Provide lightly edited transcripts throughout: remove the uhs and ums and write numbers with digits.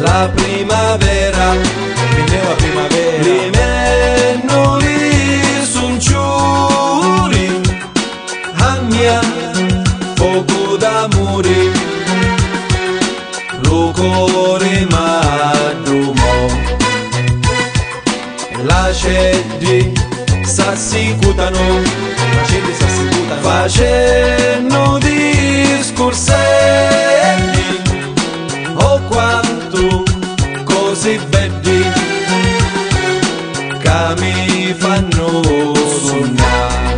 la primavera, venne la primavera, li mennoli son ciuri, a mia poco d'amore, lo cuore m'addumò, la cedi s'assicutano, facendo discorselli, oh quanto così belli, che mi fanno sognare.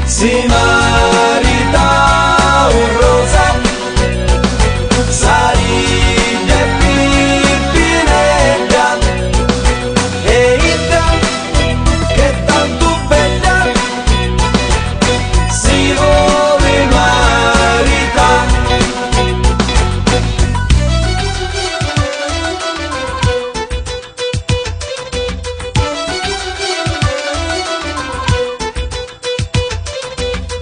Si marita un rosa, sariglia e pippinetta, e ida che tanto bella si vuole marita.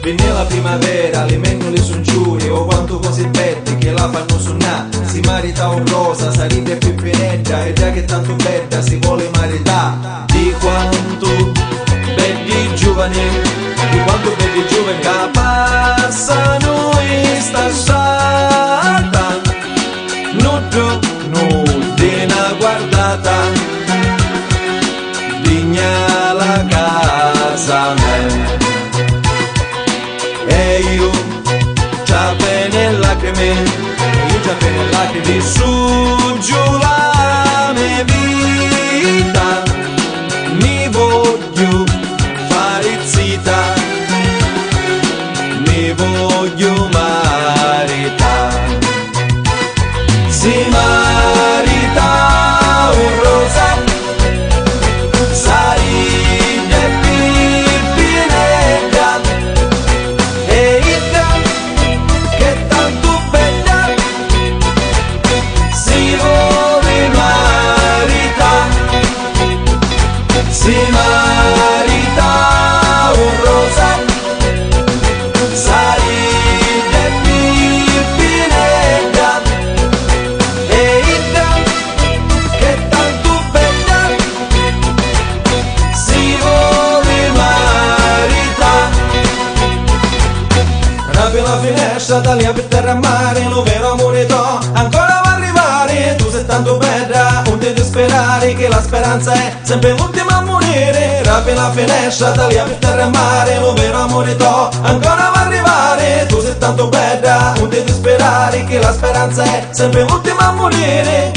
venne la primavera, le mennoli son giuri, oh quanto così belle che la fanno suonare. Si marita un rosa, salite più pinetta, e già che tanto bella si vuole marità. Di quanto belli giovani, Di quanto belli giovani, che passano in sta strada, non di una guardata, digna la casa mia. E io già bene lacrime, io già bene lacrime, di su giù la mia vita, mi voglio fare zita, mi voglio maritare. Si marita un rosa, sariglia e pippinetta, e ida che tanto bella si vuole marita. Si marita un rosa, sariglia e pippinetta, e ida che tanto bella si vuole marita. Rapi la finestra, da lì a per terra a mare, lo vero amore t'ho, ancora va arrivare, tu sei tanto bella, non ti disperare, che la speranza è sempre l'ultima a morire. Rapi la finestra, da lì a per terra a mare, lo vero amore t'ho, ancora va arrivare, tu sei tanto bella, non ti disperare, che la speranza è sempre l'ultima a morire.